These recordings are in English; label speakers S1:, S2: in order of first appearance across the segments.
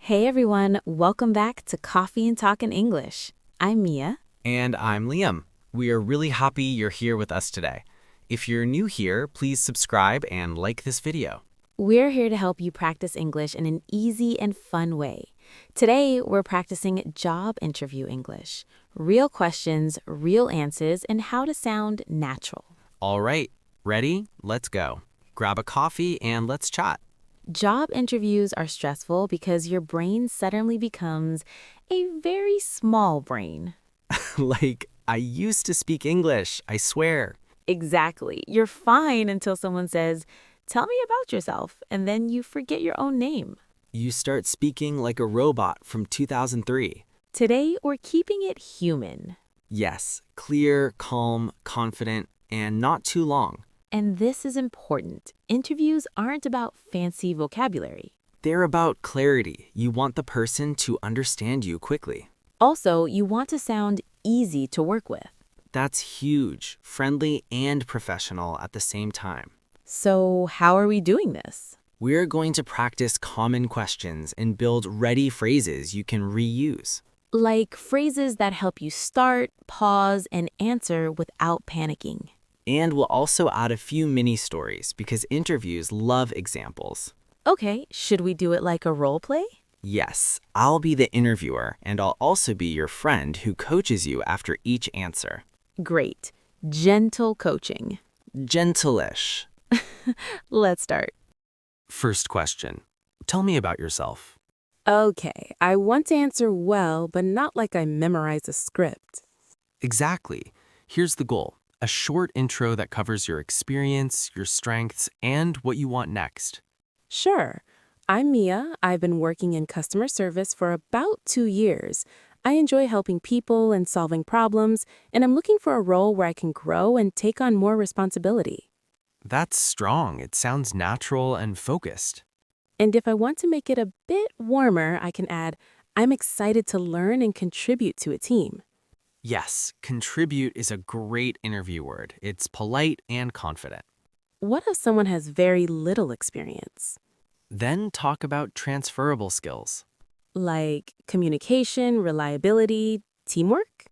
S1: Hey everyone, welcome back to Coffee and Talk in English. I'm Mia.
S2: And I'm Liam. We are really happy you're here with us today. If you're new here, please subscribe and like this video.
S1: We're here to help you practice English in an easy and fun way. Today, we're practicing job interview English. Real questions, real answers, and how to sound natural.
S2: All right, ready? Let's go. Grab a coffee and let's chat.
S1: Job interviews are stressful because your brain suddenly becomes a very small brain.
S2: Like, I used to speak English, I swear.
S1: Exactly. You're fine until someone says, "Tell me about yourself," and then you forget your own name.
S2: You start speaking like a robot from 2003.
S1: Today, we're keeping it human.
S2: Yes, clear, calm, confident, and not too long.
S1: And this is important. Interviews aren't about fancy vocabulary.
S2: They're about clarity. You want the person to understand you quickly.
S1: Also, you want to sound easy to work with.
S2: That's huge, friendly and professional at the same time.
S1: So, how are we doing this?
S2: We're going to practice common questions and build ready phrases you can reuse.
S1: Like phrases that help you start, pause, and answer without panicking.
S2: And we'll also add a few mini stories because interviews love examples.
S1: Okay, should we do it like a role play?
S2: Yes, I'll be the interviewer and I'll also be your friend who coaches you after each answer.
S1: Great. Gentle coaching.
S2: Gentle-ish.
S1: Let's start.
S2: First question. Tell me about yourself.
S3: Okay, I want to answer well, but not like I memorize a script.
S2: Exactly. Here's the goal. A short intro that covers your experience, your strengths, and what you want next.
S3: Sure, I'm Mia. I've been working in customer service for about 2 years. I enjoy helping people and solving problems, and I'm looking for a role where I can grow and take on more responsibility.
S2: That's strong. It sounds natural and focused.
S3: And if I want to make it a bit warmer, I can add, I'm excited to learn and contribute to a team.
S2: Yes, contribute is a great interview word. It's polite and confident.
S3: What if someone has very little experience?
S2: Then talk about transferable skills.
S3: Like communication, reliability, teamwork?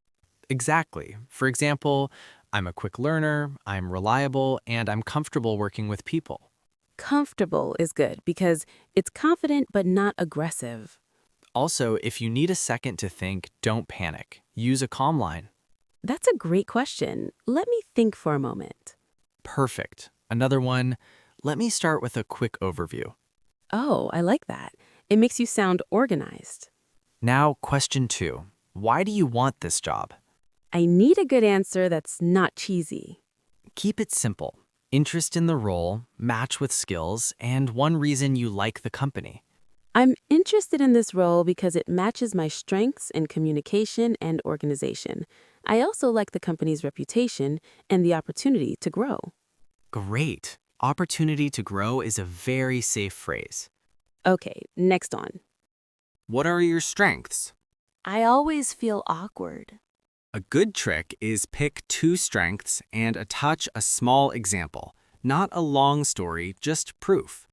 S2: Exactly. For example, I'm a quick learner, I'm reliable, and I'm comfortable working with people.
S3: Comfortable is good because it's confident but not aggressive.
S2: Also, if you need a second to think, don't panic. Use a calm line.
S3: That's a great question. Let me think for a moment.
S2: Perfect. Another one, let me start with a quick overview.
S3: Oh, I like that. It makes you sound organized.
S2: Now, question 2. Why do you want this job?
S3: I need a good answer that's not cheesy.
S2: Keep it simple. Interest in the role, match with skills, and one reason you like the company.
S3: I'm interested in this role because it matches my strengths in communication and organization. I also like the company's reputation and the opportunity to grow.
S2: Great. Opportunity to grow is a very safe phrase.
S3: Okay, next on.
S2: What are your strengths?
S1: I always feel awkward.
S2: A good trick is pick 2 strengths and attach a small example. Not a long story, just proof.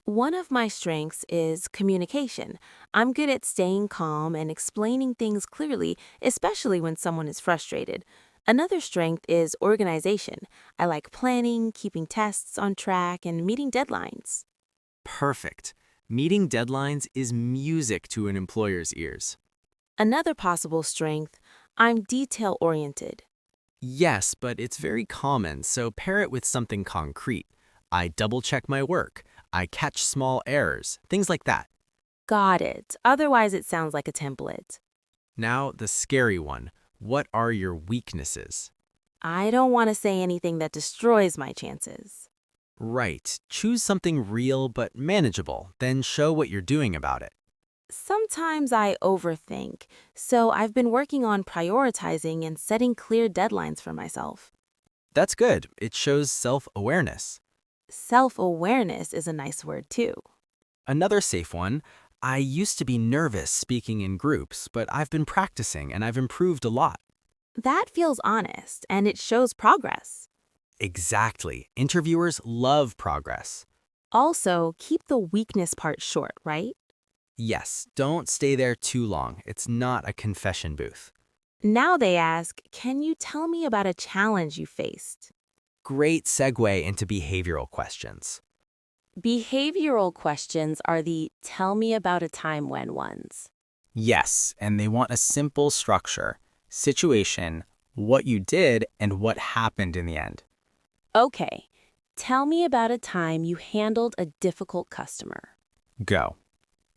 S1: One of my strengths is communication. I'm good at staying calm and explaining things clearly, especially when someone is frustrated. Another strength is organization. I like planning, keeping tasks on track, and meeting deadlines.
S2: Perfect. Meeting deadlines is music to an employer's ears.
S1: Another possible strength, I'm detail-oriented.
S2: Yes, but it's very common, so pair it with something concrete. I double-check my work. I catch small errors, things like that.
S1: Got it. Otherwise, it sounds like a template.
S2: Now, the scary one. What are your weaknesses?
S1: I don't want to say anything that destroys my chances.
S2: Right. Choose something real but manageable, then show what you're doing about it.
S1: Sometimes I overthink, so I've been working on prioritizing and setting clear deadlines for myself.
S2: That's good. It shows self-awareness.
S1: Self-awareness is a nice word too.
S2: Another safe one. I used to be nervous speaking in groups, but I've been practicing and I've improved a lot.
S1: That feels honest, and it shows progress.
S2: Exactly. Interviewers love progress.
S1: Also, keep the weakness part short, right?
S2: Yes, don't stay there too long. It's not a confession booth.
S1: Now they ask, can you tell me about a challenge you faced?
S2: Great segue into behavioral questions.
S3: Behavioral questions are the tell me about a time when ones.
S4: Yes, and they want a simple structure, situation, what you did, and what happened in the end.
S3: Okay, tell me about a time you handled a difficult customer.
S4: Go.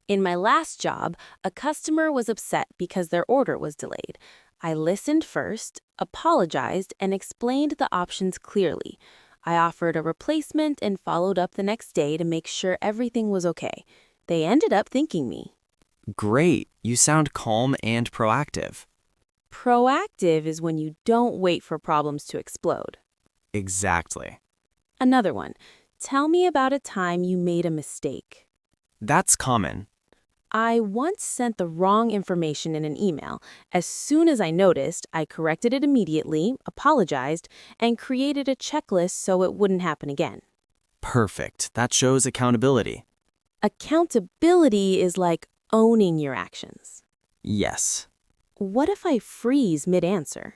S3: In my last job, a customer was upset because their order was delayed. I listened first, apologized, and explained the options clearly. I offered a replacement and followed up the next day to make sure everything was okay. They ended up thanking me.
S5: Great. You sound calm and proactive.
S3: Proactive is when you don't wait for problems to explode.
S5: Exactly.
S3: Another one. Tell me about a time you made a mistake.
S5: That's common.
S3: I once sent the wrong information in an email. As soon as I noticed, I corrected it immediately, apologized, and created a checklist so it wouldn't happen again.
S5: Perfect. That shows accountability.
S3: Accountability is like owning your actions.
S5: Yes.
S3: What if I freeze mid-answer?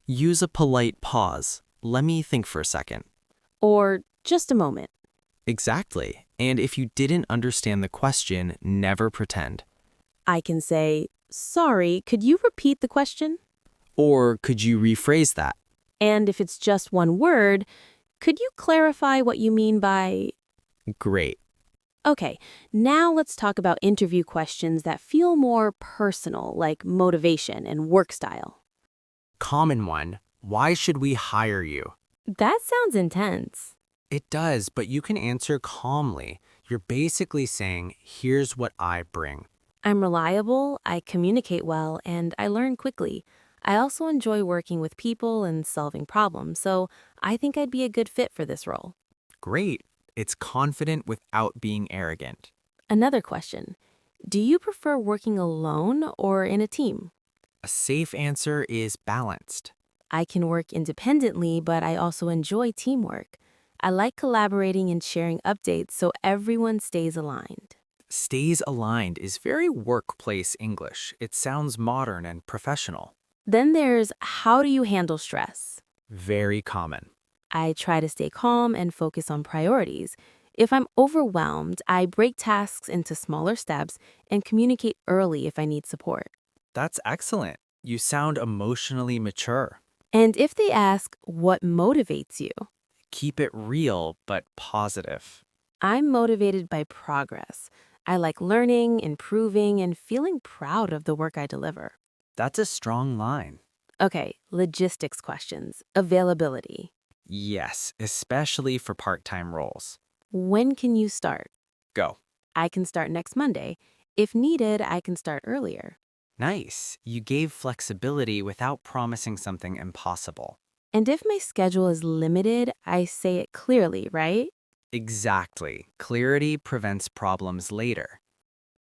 S5: Use a polite pause. Let me think for a second.
S3: Or just a moment.
S5: Exactly. And if you didn't understand the question, never pretend.
S3: I can say, sorry, could you repeat the question?
S5: Or could you rephrase that?
S3: And if it's just one word, could you clarify what you mean by...
S5: Great.
S3: Okay, now let's talk about interview questions that feel more personal, like motivation and work style.
S2: Common one, why should we hire you?
S3: That sounds intense.
S2: It does, but you can answer calmly. You're basically saying, here's what I bring.
S1: I'm reliable, I communicate well, and I learn quickly. I also enjoy working with people and solving problems, so I think I'd be a good fit for this role.
S2: Great. It's confident without being arrogant.
S1: Another question. Do you prefer working alone or in a team?
S2: A safe answer is balanced.
S1: I can work independently, but I also enjoy teamwork. I like collaborating and sharing updates so everyone stays aligned.
S2: Stays aligned is very workplace English. It sounds modern and professional.
S1: Then there's how do you handle stress?
S2: Very common.
S1: I try to stay calm and focus on priorities. If I'm overwhelmed, I break tasks into smaller steps and communicate early if I need support.
S2: That's excellent. You sound emotionally mature.
S1: And if they ask, what motivates you?
S2: Keep it real, but positive.
S1: I'm motivated by progress. I like learning, improving, and feeling proud of the work I deliver.
S2: That's a strong line.
S1: Okay, logistics questions. Availability.
S2: Yes, especially for part-time roles.
S1: When can you start?
S2: Go.
S1: I can start next Monday. If needed, I can start earlier.
S2: Nice. You gave flexibility without promising something impossible.
S1: And if my schedule is limited, I say it clearly, right?
S2: Exactly. Clarity prevents problems later.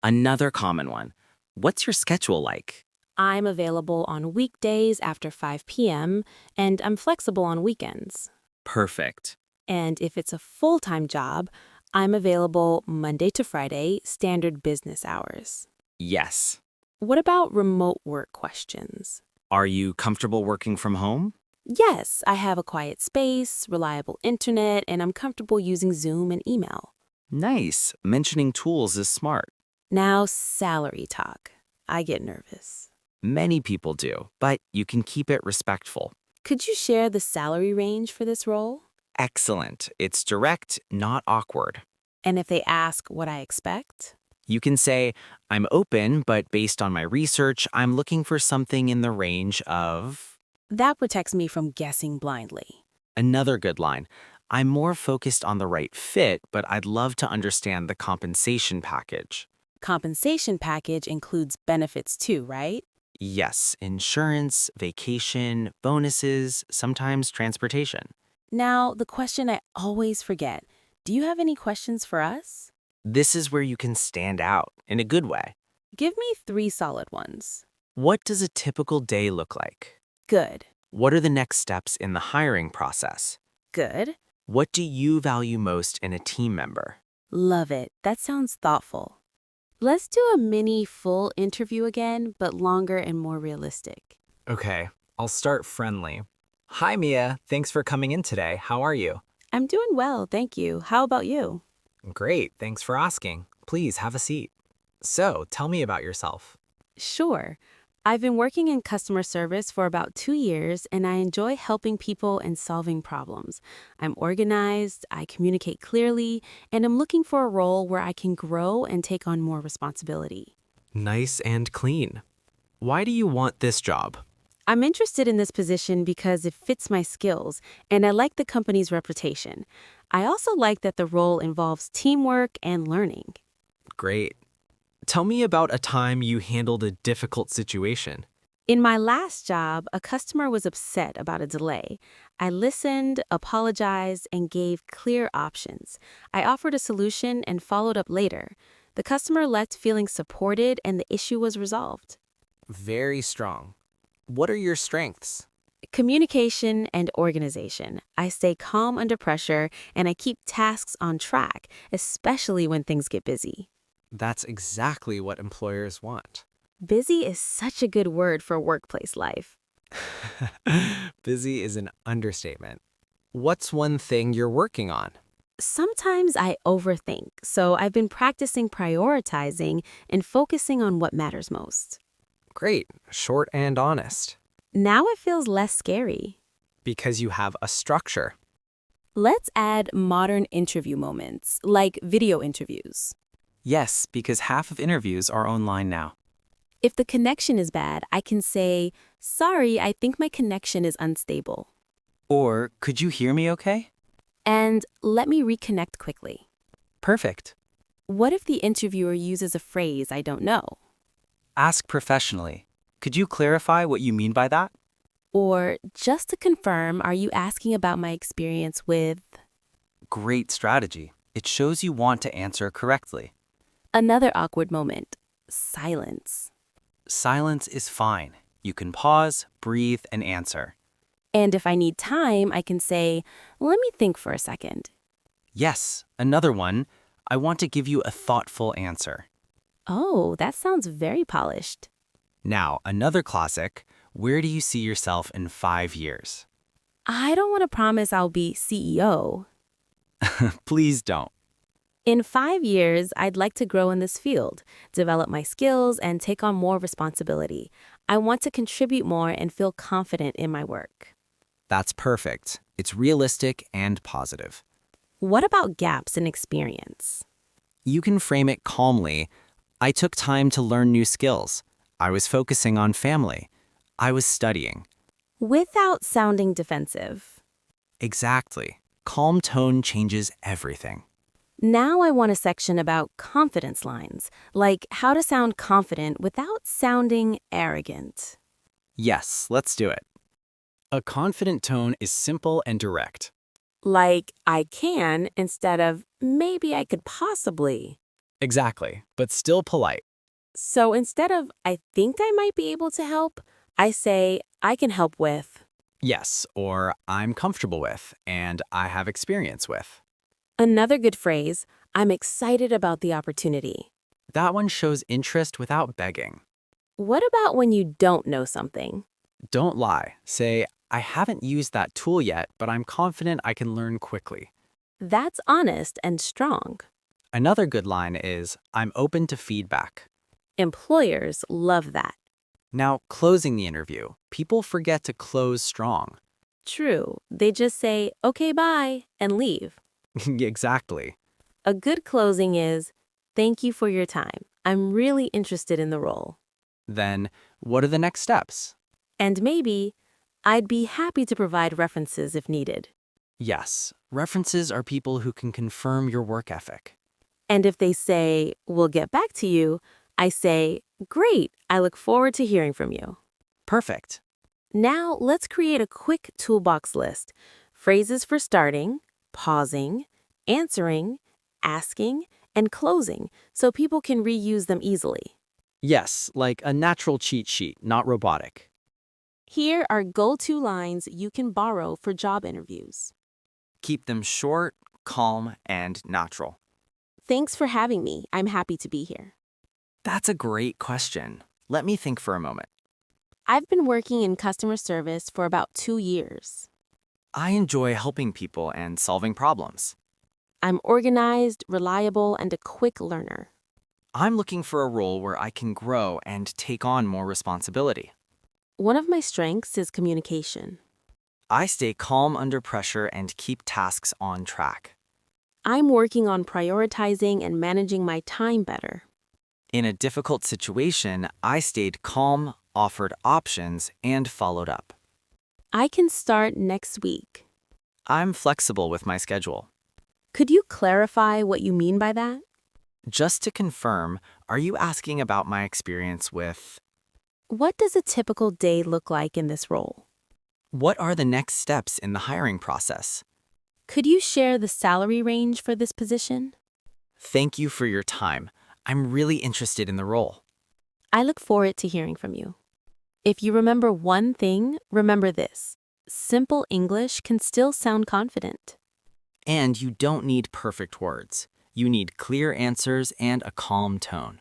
S5: Another common one. What's your schedule like?
S1: I'm available on weekdays after 5 p.m., and I'm flexible on weekends.
S5: Perfect.
S1: And if it's a full-time job, I'm available Monday to Friday, standard business hours.
S5: Yes.
S1: What about remote work questions?
S5: Are you comfortable working from home?
S1: Yes, I have a quiet space, reliable internet, and I'm comfortable using Zoom and email.
S5: Nice. Mentioning tools is smart.
S1: Now, salary talk. I get nervous.
S5: Many people do, but you can keep it respectful.
S1: Could you share the salary range for this role?
S5: Excellent. It's direct, not awkward.
S1: And if they ask what I expect?
S5: You can say, I'm open, but based on my research, I'm looking for something in the range of...
S1: That protects me from guessing blindly.
S5: Another good line. I'm more focused on the right fit, but I'd love to understand the compensation package.
S1: Compensation package includes benefits too, right?
S5: Yes, insurance, vacation, bonuses, sometimes transportation.
S1: Now, the question I always forget. Do you have any questions for us?
S5: This is where you can stand out in a good way.
S1: Give me 3 solid ones.
S5: What does a typical day look like?
S1: Good.
S5: What are the next steps in the hiring process?
S1: Good.
S5: What do you value most in a team member?
S1: Love it. That sounds thoughtful.
S3: Let's do a mini full interview again, but longer and more realistic.
S4: Okay, I'll start friendly. Hi, Mia. Thanks for coming in today. How are you?
S3: I'm doing well, thank you. How about you?
S4: Great. Thanks for asking. Please have a seat. So, tell me about yourself.
S3: Sure. I've been working in customer service for about 2 years, and I enjoy helping people and solving problems. I'm organized, I communicate clearly, and I'm looking for a role where I can grow and take on more responsibility.
S2: Nice and clean. Why do you want this job?
S3: I'm interested in this position because it fits my skills, and I like the company's reputation. I also like that the role involves teamwork and learning.
S2: Great. Tell me about a time you handled a difficult situation.
S3: In my last job, a customer was upset about a delay. I listened, apologized, and gave clear options. I offered a solution and followed up later. The customer left feeling supported and the issue was resolved.
S2: Very strong. What are your strengths?
S3: Communication and organization. I stay calm under pressure and I keep tasks on track, especially when things get busy.
S2: That's exactly what employers want.
S3: Busy is such a good word for workplace life.
S2: Busy is an understatement. What's one thing you're working on?
S3: Sometimes I overthink, so I've been practicing prioritizing and focusing on what matters most.
S2: Great, short and honest.
S3: Now it feels less scary.
S2: Because you have a structure.
S3: Let's add modern interview moments, like video interviews.
S5: Yes, because half of interviews are online now.
S3: If the connection is bad, I can say, "Sorry, I think my connection is unstable."
S5: Or, could you hear me okay?
S3: And let me reconnect quickly.
S5: Perfect.
S3: What if the interviewer uses a phrase I don't know?
S5: Ask professionally. Could you clarify what you mean by that?
S3: Or, just to confirm, are you asking about my experience with...
S5: Great strategy. It shows you want to answer correctly.
S3: Another awkward moment. Silence.
S5: Silence is fine. You can pause, breathe, and answer.
S3: And if I need time, I can say, "Let me think for a second."
S5: Yes, another one. I want to give you a thoughtful answer.
S3: Oh, that sounds very polished.
S5: Now, another classic. Where do you see yourself in 5 years?
S3: I don't want to promise I'll be CEO.
S5: Please don't.
S3: In 5 years, I'd like to grow in this field, develop my skills, and take on more responsibility. I want to contribute more and feel confident in my work.
S2: That's perfect. It's realistic and positive.
S3: What about gaps in experience?
S2: You can frame it calmly. I took time to learn new skills. I was focusing on family. I was studying.
S3: Without sounding defensive.
S2: Exactly. Calm tone changes everything.
S3: Now I want a section about confidence lines, like how to sound confident without sounding arrogant.
S2: Yes, let's do it. A confident tone is simple and direct.
S3: Like, I can instead of maybe I could possibly.
S2: Exactly, but still polite.
S3: So instead of I think I might be able to help, I say I can help with.
S2: Yes, or I'm comfortable with, and I have experience with.
S3: Another good phrase, I'm excited about the opportunity.
S2: That one shows interest without begging.
S3: What about when you don't know something?
S2: Don't lie. Say, I haven't used that tool yet, but I'm confident I can learn quickly.
S3: That's honest and strong.
S2: Another good line is, I'm open to feedback.
S3: Employers love that.
S2: Now, closing the interview. People forget to close strong.
S3: True, they just say, "Okay, bye," and leave.
S2: Exactly.
S3: A good closing is, "Thank you for your time. I'm really interested in the role."
S2: Then, what are the next steps?
S3: And maybe, "I'd be happy to provide references if needed."
S2: Yes, references are people who can confirm your work ethic.
S3: And if they say, "We'll get back to you," I say, "Great, I look forward to hearing from you."
S2: Perfect.
S3: Now, let's create a quick toolbox list. Phrases for starting, pausing, answering, asking, and closing so people can reuse them easily.
S2: Yes, like a natural cheat sheet, not robotic.
S3: Here are go-to lines you can borrow for job interviews.
S5: Keep them short, calm, and natural.
S3: "Thanks for having me. I'm happy to be here."
S5: That's a great question. Let me think for a moment.
S3: I've been working in customer service for about 2 years.
S5: I enjoy helping people and solving problems.
S3: I'm organized, reliable, and a quick learner.
S5: I'm looking for a role where I can grow and take on more responsibility.
S3: One of my strengths is communication.
S5: I stay calm under pressure and keep tasks on track.
S3: I'm working on prioritizing and managing my time better.
S5: In a difficult situation, I stayed calm, offered options, and followed up.
S3: I can start next week.
S5: I'm flexible with my schedule.
S3: Could you clarify what you mean by that?
S5: Just to confirm, are you asking about my experience with
S3: What does a typical day look like in this role?
S5: what are the next steps in the hiring process?
S3: Could you share the salary range for this position?
S5: Thank you for your time. I'm really interested in the role.
S3: I look forward to hearing from you. If you remember one thing, remember this. Simple English can still sound confident.
S5: And you don't need perfect words. You need clear answers and a calm tone.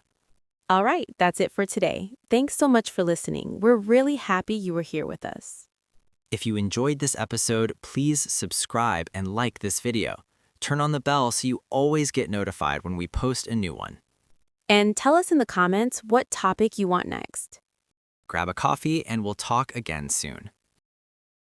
S3: All right, that's it for today. Thanks so much for listening. We're really happy you were here with us.
S5: If you enjoyed this episode, please subscribe and like this video. Turn on the bell so you always get notified when we post a new one.
S3: And tell us in the comments what topic you want next.
S5: Grab a coffee and we'll talk again soon.